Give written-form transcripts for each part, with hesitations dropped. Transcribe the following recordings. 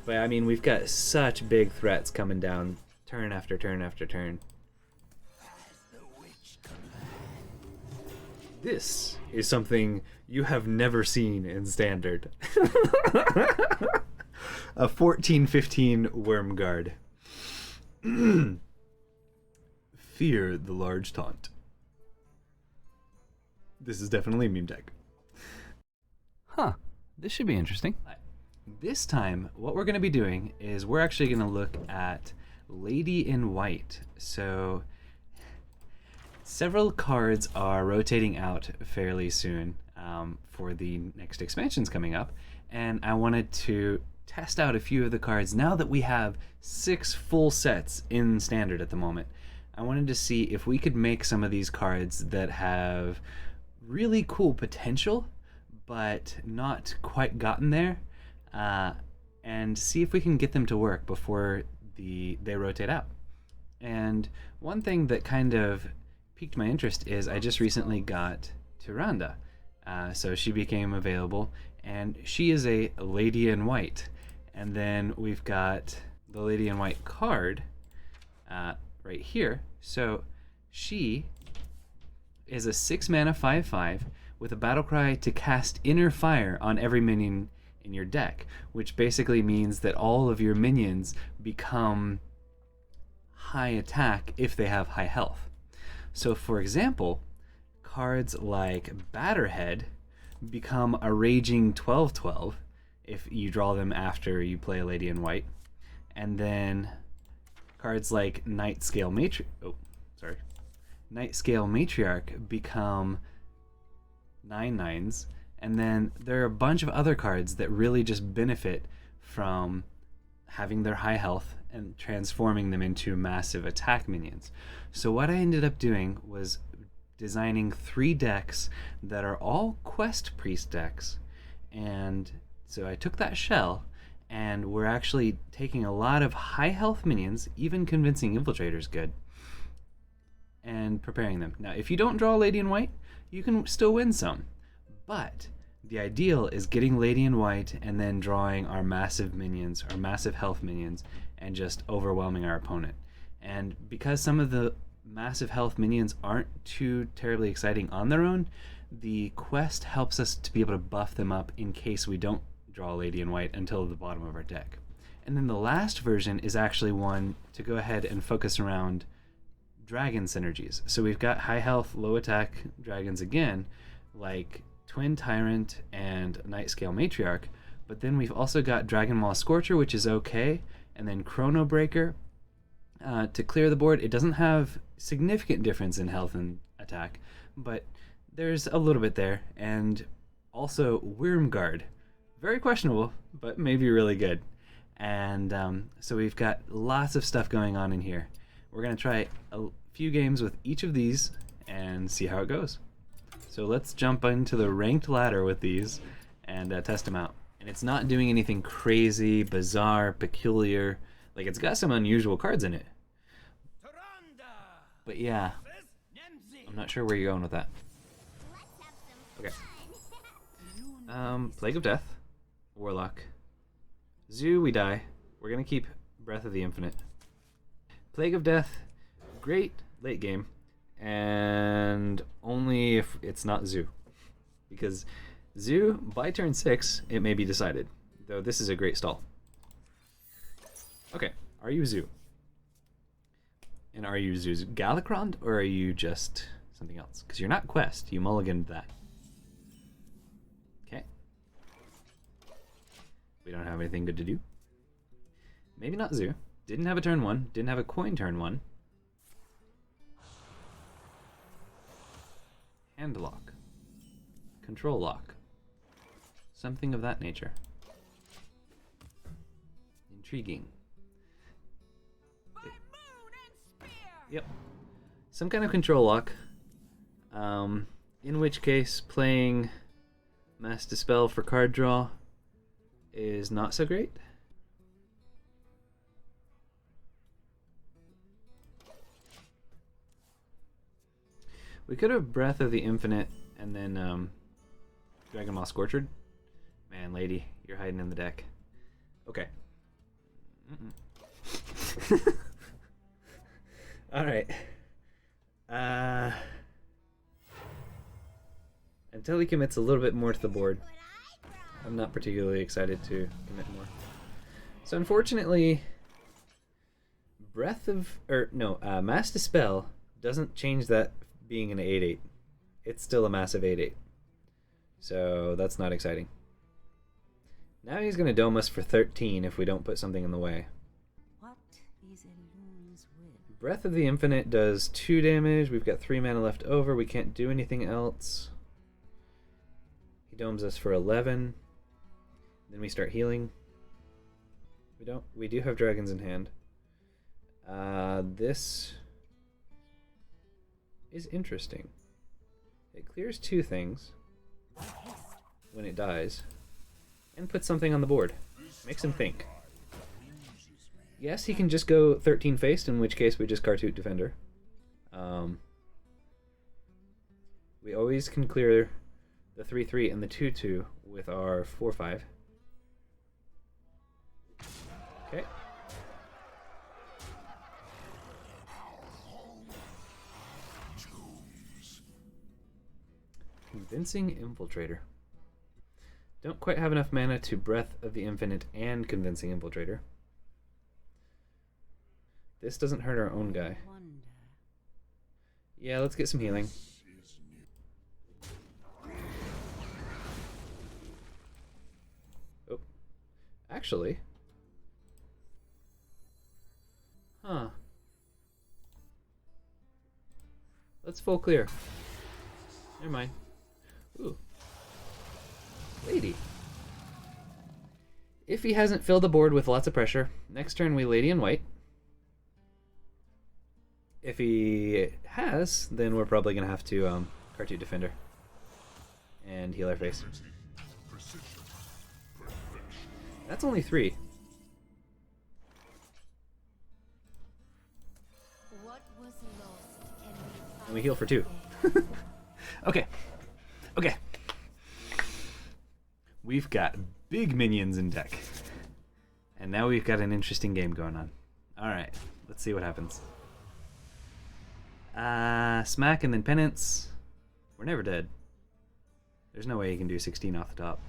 But I mean, we've got such big threats coming down turn after turn after turn. This is something you have never seen in Standard. A 14/15 Worm Guard. Fear the large taunt. This is definitely a meme deck. Huh. This should be interesting. This time, what we're going to be doing is we're actually going to look at Lady in White. So, several cards are rotating out fairly soon for the next expansions coming up, and I wanted to test out a few of the cards now that we have 6 full sets in Standard at the moment. I wanted to see if we could make some of these cards that have really cool potential but not quite gotten there, and see if we can get them to work before they rotate out. And one thing that kind of piqued my interest is I just recently got Tyrande. So she became available, and she is a Lady in White. And then we've got the Lady in White card right here. So she is a 6 mana 5/5 with a battle cry to cast Inner Fire on every minion in your deck, which basically means that all of your minions become high attack if they have high health. So for example, cards like Batterhead become a raging 12/12 if you draw them after you play a Lady in White. And then cards like Nightscale Matriarch become 9/9s, and then there are a bunch of other cards that really just benefit from having their high health and transforming them into massive attack minions. So what I ended up doing was designing 3 decks that are all Quest Priest decks, and so I took that shell and we're actually taking a lot of high health minions, even Convincing Infiltrator's good, and preparing them. Now if you don't draw Lady in White, you can still win some, but the ideal is getting Lady in White and then drawing our massive minions, our massive health minions, and just overwhelming our opponent. And because some of the massive health minions aren't too terribly exciting on their own, the quest helps us to be able to buff them up in case we don't draw Lady in White until the bottom of our deck. And then the last version is actually one to go ahead and focus around dragon synergies. So we've got high health, low attack dragons again, like Twin Tyrant and Nightscale Matriarch, but then we've also got Dragon Maw Scorcher, which is okay, and then Chrono Breaker to clear the board. It doesn't have significant difference in health and attack, but there's a little bit there. And also Worm Guard, very questionable, but maybe really good. And so we've got lots of stuff going on in here. We're going to try a few games with each of these and see how it goes. So let's jump into the ranked ladder with these and test them out. And it's not doing anything crazy, bizarre, peculiar. Like, it's got some unusual cards in it. But yeah, I'm not sure where you're going with that. Okay. Plague of Death, Warlock. Zoo, we die. We're going to keep Breath of the Infinite. Plague of Death, great late game, and only if it's not Zoo. Because Zoo, by turn 6, it may be decided, though this is a great stall. Okay, are you Zoo? And are you Zoo's Galakrond, or are you just something else? Because you're not Quest, you mulliganed that. Okay. We don't have anything good to do. Maybe not Zoo. Didn't have a turn 1, didn't have a coin turn 1. Hand lock. Control lock. Something of that nature. Intriguing. Yep. Some kind of control lock. In which case, playing Mass Dispel for card draw is not so great. We could have Breath of the Infinite and then Dragon Maw Scorcher. Man, lady, you're hiding in the deck. Okay. Alright. Until he commits a little bit more to the board, I'm not particularly excited to commit more. So unfortunately, Mass Dispel doesn't change that being an 8/8. It's still a massive 8/8. So that's not exciting. Now he's going to dome us for 13 if we don't put something in the way. What is Elun's will? Breath of the Infinite does 2 damage. We've got 3 mana left over. We can't do anything else. He domes us for 11. Then we start healing. We do have dragons in hand. This is interesting. It clears 2 things when it dies and puts something on the board. Makes him think. Yes, he can just go 13 faced, in which case we just Kartut Defender. We always can clear the 3/3 and the 2/2 with our 4/5. Okay. Convincing Infiltrator. Don't quite have enough mana to Breath of the Infinite and Convincing Infiltrator. This doesn't hurt our own guy. Yeah, let's get some healing. Oh. Actually. Huh. Let's full clear. Never mind. Ooh. Lady. If he hasn't filled the board with lots of pressure, next turn we Lady in white. If he has, then we're probably going to have to Kartut Defender and heal our face. That's only 3. What was lost And we heal for 2. Okay. Okay. We've got big minions in deck. And now we've got an interesting game going on. Alright, let's see what happens. Smack and then Penance. We're never dead. There's no way he can do 16 off the top.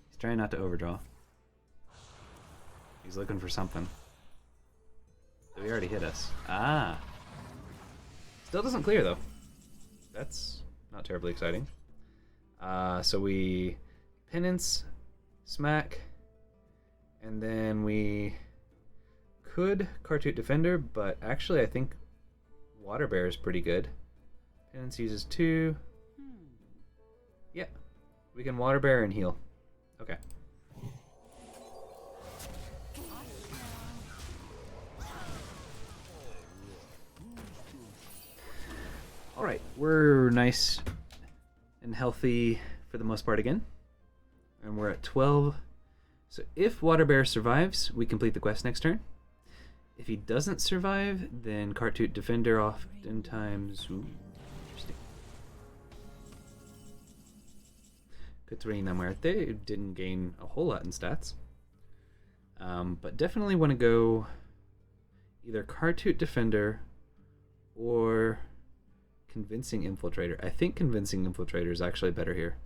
He's trying not to overdraw. He's looking for something. So he already hit us. Ah. Still doesn't clear though. That's not terribly exciting. So we Penance, Smack, and then we could Kartut Defender, but actually I think Water Bear is pretty good. Penance uses 2. Yeah, we can Water Bear and heal. Okay. Alright, we're nice and healthy for the most part again. And we're at 12. So if Water Bear survives, we complete the quest next turn. If he doesn't survive, then Kartut Defender oftentimes... Ooh, interesting. Katarina Muerte didn't gain a whole lot in stats. But definitely want to go either Kartut Defender or Convincing Infiltrator. I think Convincing Infiltrator is actually better here.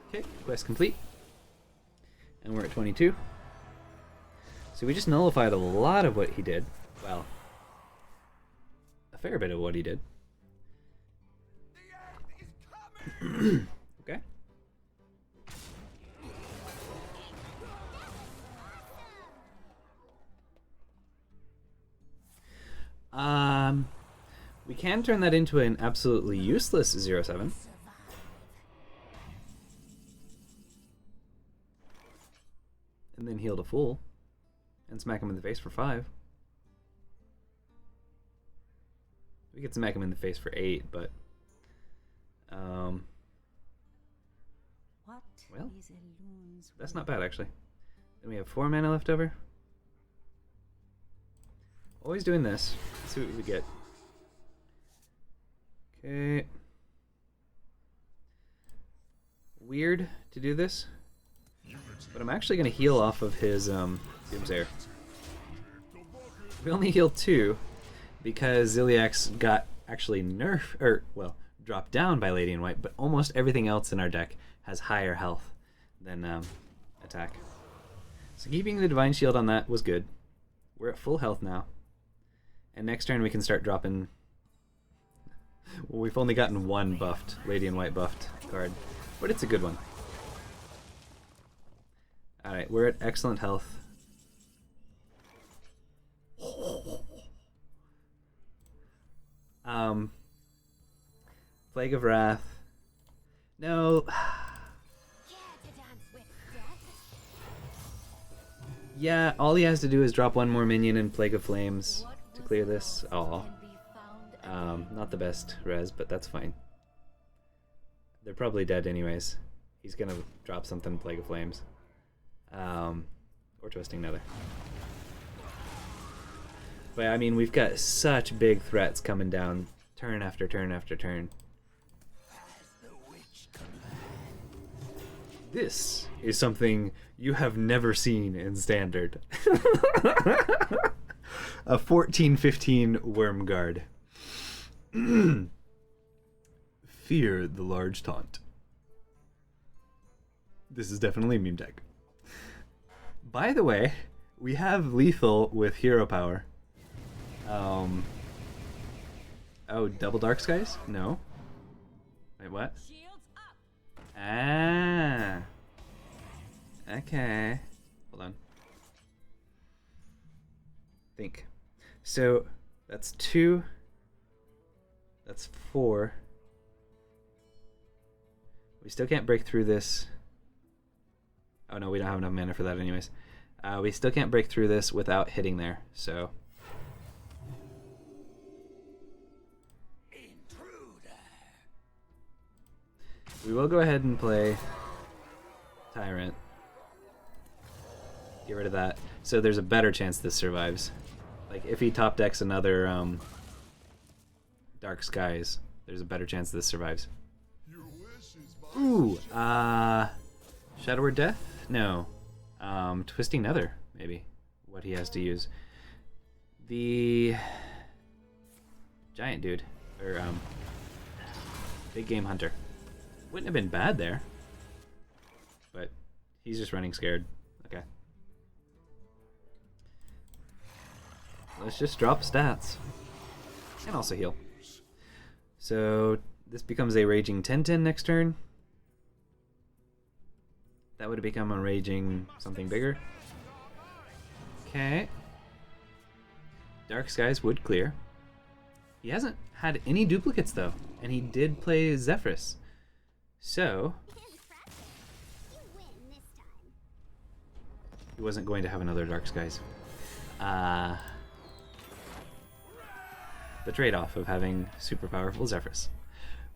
Okay, quest complete. And we're at 22. So we just nullified a lot of what he did. Well, a fair bit of what he did. Okay. We can turn that into an absolutely useless 0/7. And then heal to full. And smack him in the face for 5. We could smack him in the face for 8, but... well, that's not bad, actually. Then we have 4 mana left over. Always doing this. Let's see what we get. Okay. weird to do this, but I'm actually going to heal off of his Doomsayer. We only healed 2 because Ziliax got actually nerfed, or well, dropped down by Lady in White, but almost everything else in our deck has higher health than attack. So keeping the Divine Shield on that was good. We're at full health now. And next turn we can start dropping... Well, we've only gotten 1 buffed, Lady in White buffed card, but it's a good one. Alright, we're at excellent health. Plague of Wrath. No. Yeah, all he has to do is drop 1 more minion in Plague of Flames to clear this. Oh. Not the best res, but that's fine. They're probably dead anyways. He's gonna drop something Plague of Flames. Or Twisting Nether. But I mean, we've got such big threats coming down turn after turn after turn. This is something you have never seen in Standard. A 14/15 Worm Guard. Fear the large taunt. This is definitely a meme deck. By the way, we have lethal with hero power. Oh, double Dark Skies? No. Wait, what? Ah. Okay. Hold on. Think. So, that's 2. That's 4. We still can't break through this. Oh no, we don't have enough mana for that anyways. We still can't break through this without hitting there, so... We will go ahead and play Tyrant. Get rid of that. So there's a better chance this survives. Like, if he top decks another Dark Skies, there's a better chance this survives. Ooh, Shadow Word Death? No. Twisting Nether, maybe. What he has to use. The giant dude. Or, Big Game Hunter. Wouldn't have been bad there. But he's just running scared. Okay. Let's just drop stats. And also heal. So this becomes a Raging 10/10 next turn. That would become a Raging something bigger. Okay. Dark Skies would clear. He hasn't had any duplicates though, and he did play Zephyrus. So he wasn't going to have another Dark Skies. The trade-off of having super powerful Zephyrus.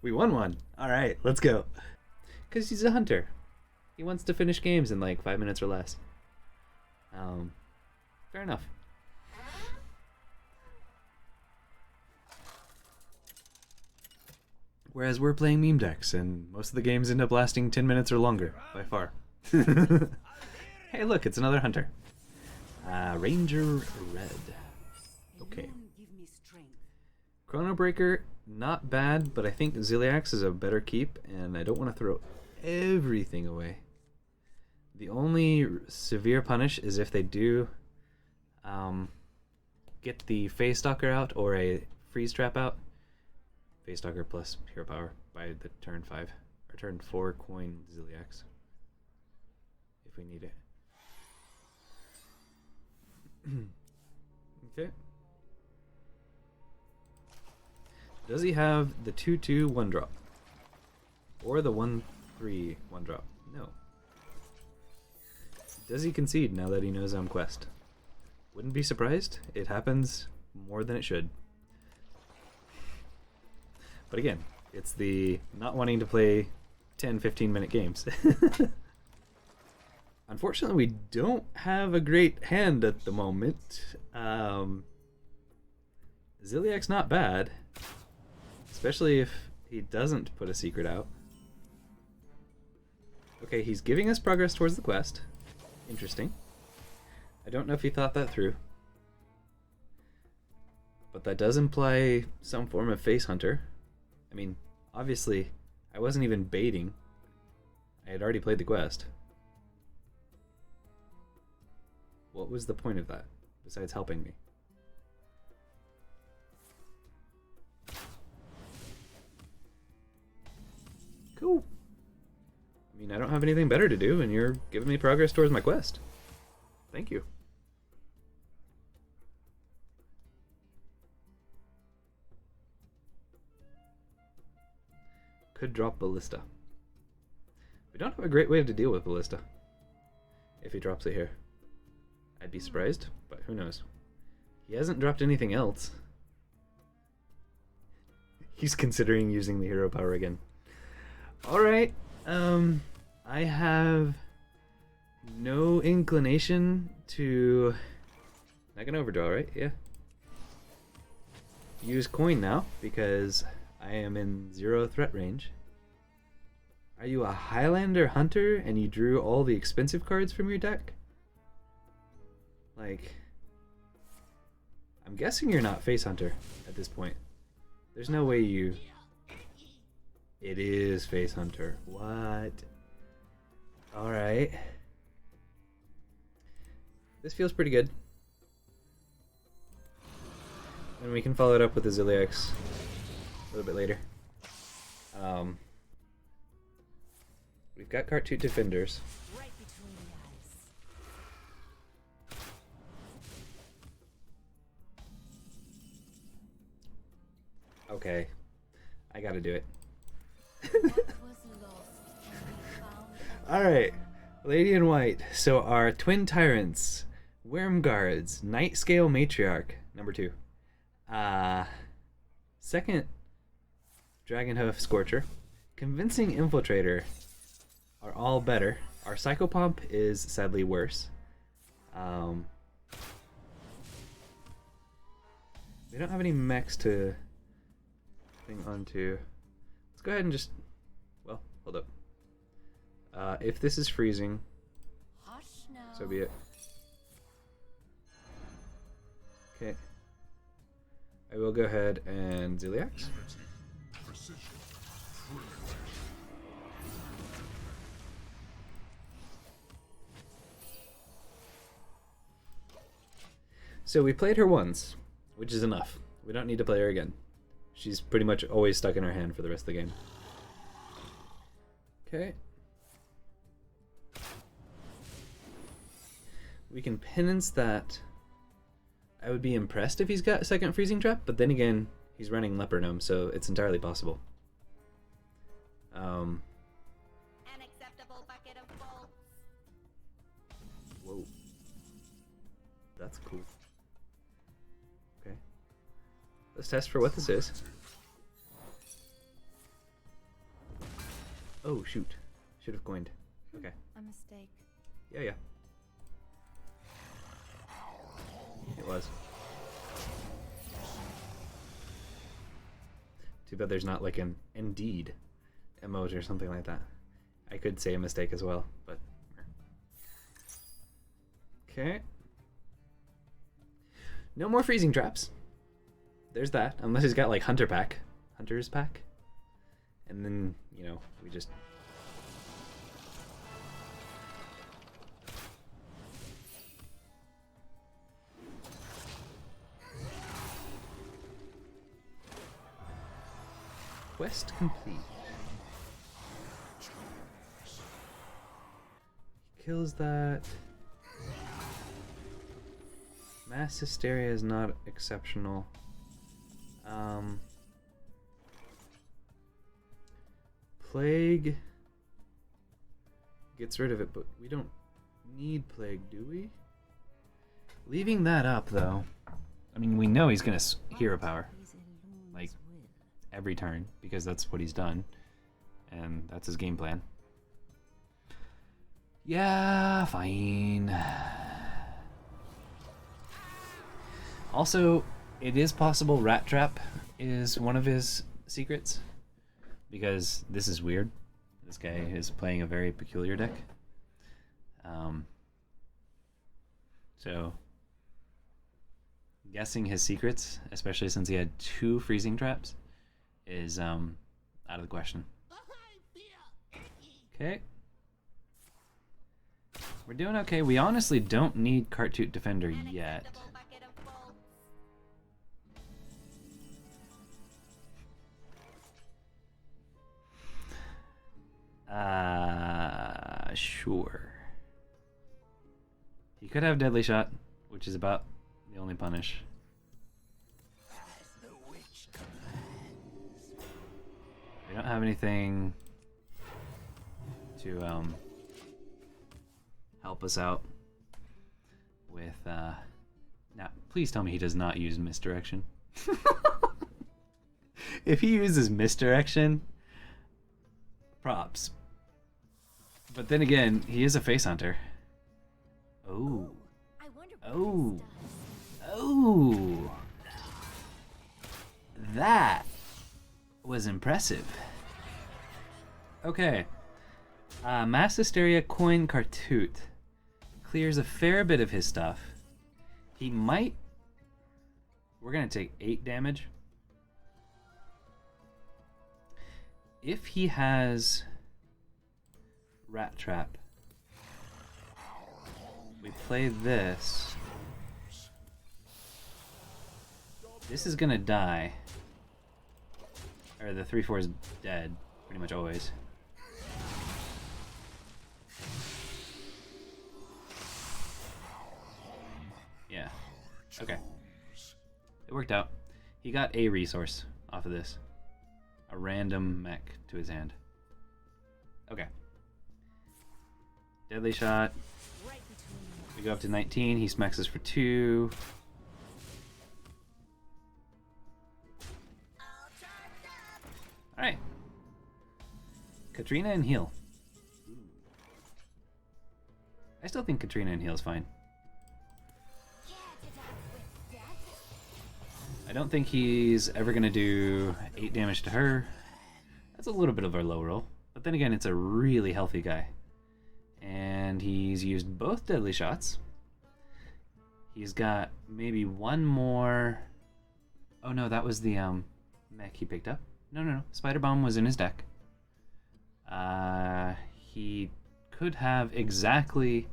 We won one. Alright, let's go. Because he's a hunter. He wants to finish games in like 5 minutes or less. Fair enough. Whereas we're playing meme decks, and most of the games end up lasting 10 minutes or longer, by far. Hey, look, it's another hunter. Ranger Red. Okay. Chrono Breaker, not bad, but I think Ziliax is a better keep, and I don't want to throw everything away. The only severe punish is if they do get the Phase Stalker out or a Freeze Trap out. Phase Stalker plus Hero Power by the turn 5 or turn 4 coin Ziliax if we need it. Okay. Does he have the 2/2 1-drop? Or the 1/3 1-drop? No. Does he concede now that he knows I'm Quest? Wouldn't be surprised. It happens more than it should. But again, it's the not wanting to play 10-15 minute games. Unfortunately, we don't have a great hand at the moment. Ziliax not bad. Especially if he doesn't put a secret out. Okay, he's giving us progress towards the quest. Interesting. I don't know if he thought that through. But that does imply some form of face hunter. I mean, obviously, I wasn't even baiting. I had already played the quest. What was the point of that, besides helping me? Cool. I mean, I don't have anything better to do, and you're giving me progress towards my quest. Thank you. Could drop Ballista. We don't have a great way to deal with Ballista. If he drops it here. I'd be surprised, but who knows. He hasn't dropped anything else. He's considering using the hero power again. Alright, I have no inclination to... I can overdraw, right? Yeah. Use coin now, because I am in 0 threat range. Are you a Highlander hunter and you drew all the expensive cards from your deck? Like... I'm guessing you're not face hunter at this point. There's no way you... It is face hunter. What? Alright. This feels pretty good. And we can follow it up with the Ziliax a little bit later. We've got Cartoot Defenders. Right between the eyes. Okay. I gotta do it. What was lost can be found. Alright. Lady in White. So our Twin Tyrants. Worm Guards. Night Scale Matriarch. Number 2. Second, Dragonhoof Scorcher. Convincing Infiltrator are all better. Our Psychopomp is sadly worse. We don't have any mechs to thing onto. Let's go ahead and just... Well, hold up. If this is freezing, Hush now. so be it. Okay. I will go ahead and Ziliax. So we played her once, which is enough. We don't need to play her again. She's pretty much always stuck in our hand for the rest of the game. Okay. We can penance that. I would be impressed if he's got a second freezing trap, but then again, he's running Leper Gnome, so it's entirely possible. An acceptable bucket of bolts. Whoa. That's cool. Okay. Let's test for what this is. Oh, shoot. Should have coined. Okay. A mistake. Yeah, yeah. It was. Too bad there's not like an indeed emote or something like that. I could say a mistake as well, but... Okay. No more freezing traps. There's that, unless he's got like Hunter's Pack. And then, you know, we just... Quest complete. Kills that. Mass Hysteria is not exceptional. Plague gets rid of it, but we don't need Plague, do we? Leaving that up, though. I mean, we know he's gonna hero power. Like, every turn, because that's what he's done. And that's his game plan. Yeah, fine. Also, it is possible Rat Trap is one of his secrets. Because this is weird. This guy is playing a very peculiar deck. So, guessing his secrets, especially since he had 2 freezing traps, is out of the question. Okay. We're doing okay. We honestly don't need Cartoot Defender yet. Sure. He could have Deadly Shot, which is about the only punish. We don't have anything to help us out with now please tell me he does not use misdirection. If he uses misdirection, props. But then again, he is a face hunter. Oh. Oh. Oh. That was impressive. Okay. Mass Hysteria Coin Cartoot clears a fair bit of his stuff. He might... We're going to take 8 damage. If he has Rat Trap, we play this. This is going to die. Or the 3/4 is dead, pretty much always. Yeah. Okay. It worked out. He got a resource off of this. A random mech to his hand. Okay. Deadly Shot. We go up to 19. He smacks us for 2. Alright. Katrina and heal. I still think Katrina and heal is fine. I don't think he's ever going to do 8 damage to her. That's a little bit of a low roll. But then again, it's a really healthy guy. And he's used both Deadly Shots. He's got maybe one more... Oh no, that was the mech he picked up. No. Spider Bomb was in his deck. He could have exactly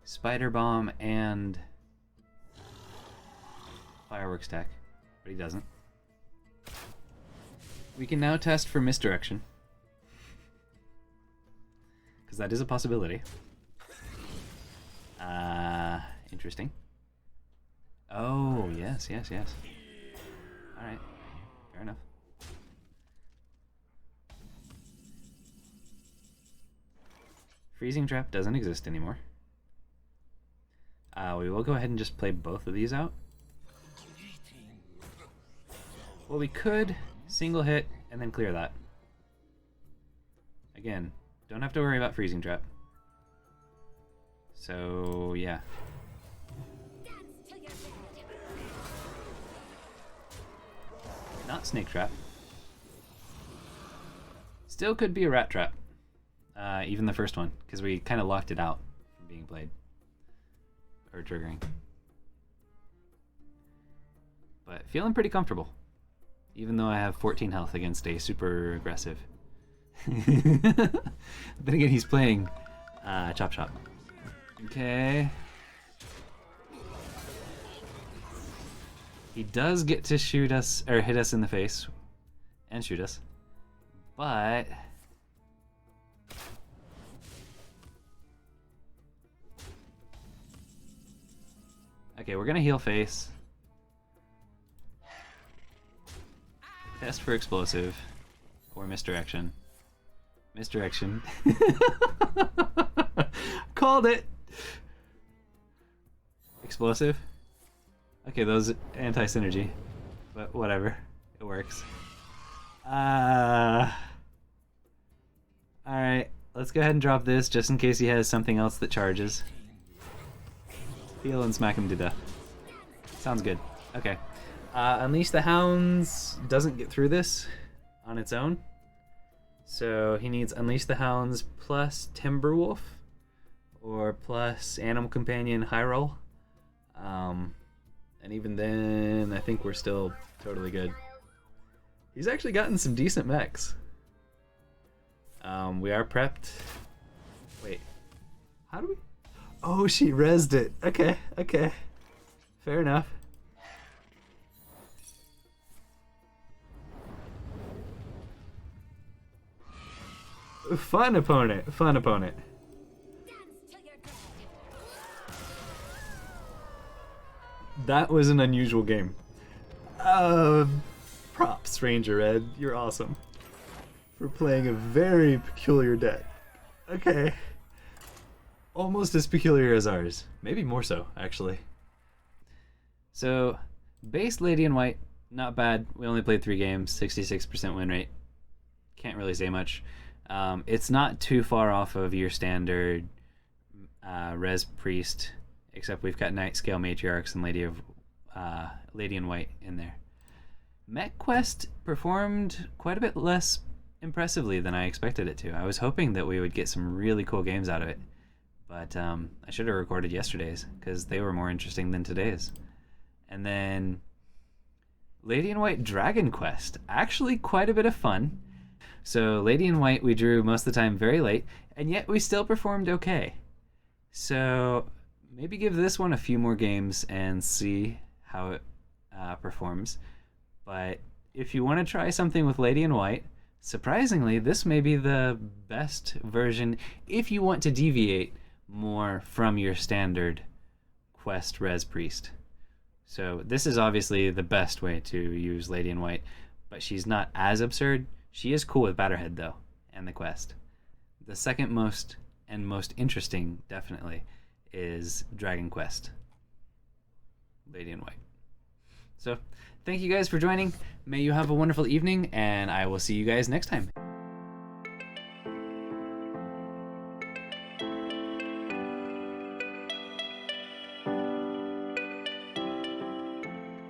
Spider Bomb and Fireworks tech, but he doesn't. We can now test for misdirection, because that is a possibility. Interesting. Oh, yes. Alright, fair enough. Freezing Trap doesn't exist anymore. We will go ahead and just play both of these out. Well, we could single hit and then clear that. Again, don't have to worry about Freezing Trap. So, yeah. Not Snake Trap. Still could be a Rat Trap. Even the first one, because we kind of locked it out from being played. Or triggering. But feeling pretty comfortable. Even though I have 14 health against a super aggressive. Then again, he's playing Chop Chop. Okay. He does get to shoot us, or hit us in the face. And shoot us. But... Okay, we're gonna heal face. Test for explosive. Or misdirection. Misdirection. Called it! Explosive? Okay, those anti-synergy. But whatever. It works. Alright, let's go ahead and drop this just in case he has something else that charges. Heal and smack him to death. Sounds good. Okay. Unleash the Hounds doesn't get through this on its own. So he needs Unleash the Hounds plus Timberwolf or plus Animal Companion High Roll. And even then, I think we're still totally good. He's actually gotten some decent mechs. We are prepped. Wait, how do we? Oh, she rezzed it. Okay, okay. Fair enough. Fun opponent, fun opponent. That was an unusual game. Props, Ranger Red. You're awesome. For playing a very peculiar deck. Okay. Almost as peculiar as ours. Maybe more so, actually. So, base Lady in White, not bad. We only played 3 games, 66% win rate. Can't really say much. It's not too far off of your standard Res Priest, except we've got Night Scale Matriarchs and Lady in White in there. Mech Quest performed quite a bit less impressively than I expected it to. I was hoping that we would get some really cool games out of it, but I should have recorded yesterday's because they were more interesting than today's. And then Lady in White Dragon Quest, actually quite a bit of fun. So Lady in White we drew most of the time very late, and yet we still performed okay. So maybe give this one a few more games and see how it performs. But if you want to try something with Lady in White, surprisingly, this may be the best version if you want to deviate more from your standard Quest Res Priest. So this is obviously the best way to use Lady in White, but she's not as absurd. She is cool with Batterhead, though, and the Quest. The second most and most interesting, definitely, is Dragon Quest. Lady in White. So, thank you guys for joining. May you have a wonderful evening, and I will see you guys next time.